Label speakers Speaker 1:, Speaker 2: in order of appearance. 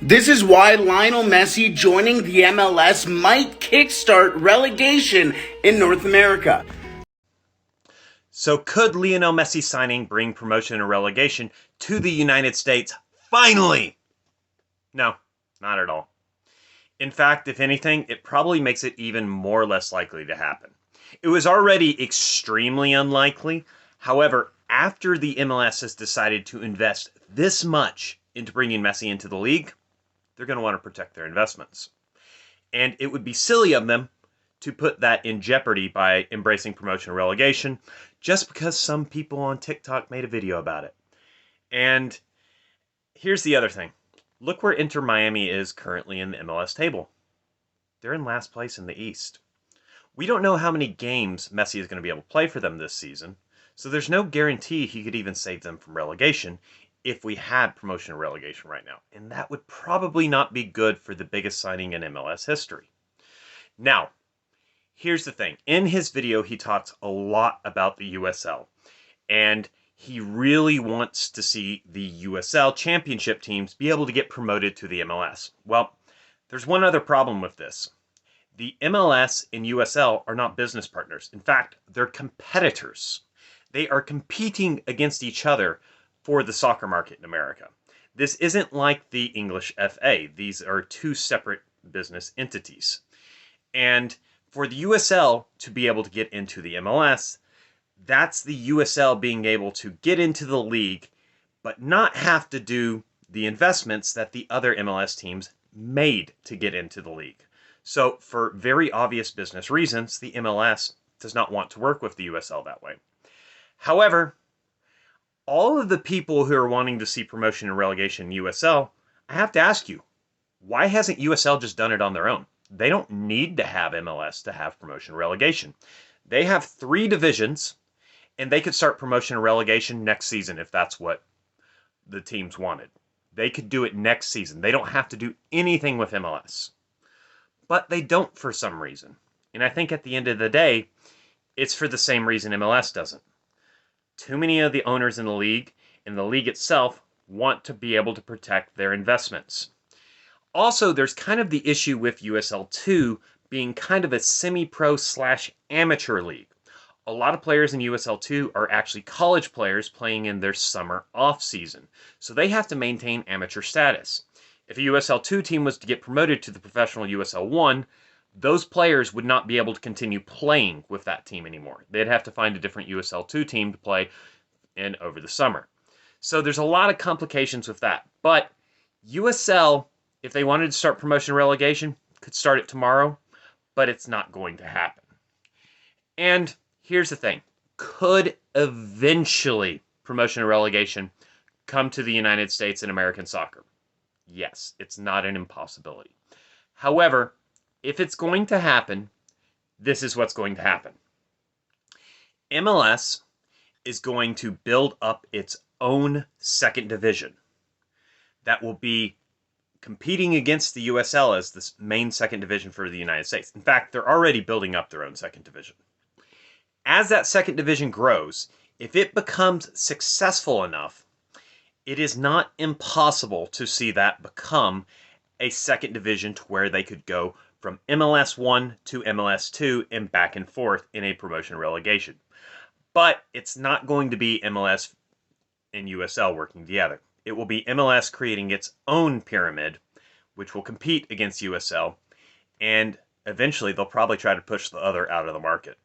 Speaker 1: This is why Lionel Messi joining the MLS might kickstart relegation in North America.
Speaker 2: So could Lionel Messi signing bring promotion and relegation to the United States finally? No, not at all. In fact, if anything, it probably makes it even more or less likely to happen. It was already extremely unlikely. However, after the MLS has decided to invest this much into bringing Messi into the league, they're going to want to protect their investments. And it would be silly of them to put that in jeopardy by embracing promotion and relegation just because some people on TikTok made a video about it. And here's the other thing. Look where Inter Miami is currently in the MLS table. They're in last place in the East. We don't know how many games Messi is going to be able to play for them this season, so there's no guarantee he could even save them from relegation if we had promotion and relegation right now. And that would probably not be good for the biggest signing in MLS history. Now, here's the thing. In his video, he talks a lot about the USL. And he really wants to see the USL championship teams be able to get promoted to the MLS. Well, there's one other problem with this. The MLS and USL are not business partners. In fact, they're competitors. They are competing against each other for the soccer market in America. This isn't like the English FA. These are two separate business entities. And for the USL to be able to get into the MLS, that's the USL being able to get into the league, but not have to do the investments that the other MLS teams made to get into the league. So for very obvious business reasons, the MLS does not want to work with the USL that way. However, all of the people who are wanting to see promotion and relegation in USL, I have to ask you, why hasn't USL just done it on their own? They don't need to have MLS to have promotion and relegation. They have 3 divisions, and they could start promotion and relegation next season if that's what the teams wanted. They could do it next season. They don't have to do anything with MLS. But they don't for some reason. And I think at the end of the day, it's for the same reason MLS doesn't. Too many of the owners in the league and the league itself want to be able to protect their investments. Also, there's kind of the issue with USL 2 being kind of a semi-pro / amateur league. A lot of players in USL 2 are actually college players playing in their summer off season, so they have to maintain amateur status. If a USL 2 team was to get promoted to the professional USL 1, those players would not be able to continue playing with that team anymore. They'd have to find a different USL 2 team to play in over the summer. So there's a lot of complications with that. But USL, if they wanted to start promotion relegation, could start it tomorrow, but it's not going to happen. And here's the thing. Could eventually promotion and relegation come to the United States in American soccer? Yes, it's not an impossibility. However, if it's going to happen, this is what's going to happen. MLS is going to build up its own second division that will be competing against the USL as the main second division for the United States. In fact, they're already building up their own second division. As that second division grows, if it becomes successful enough, it is not impossible to see that become a second division to where they could go from MLS 1 to MLS 2 and back and forth in a promotion relegation. But it's not going to be MLS and USL working together. It will be MLS creating its own pyramid, which will compete against USL, and eventually they'll probably try to push the other out of the market.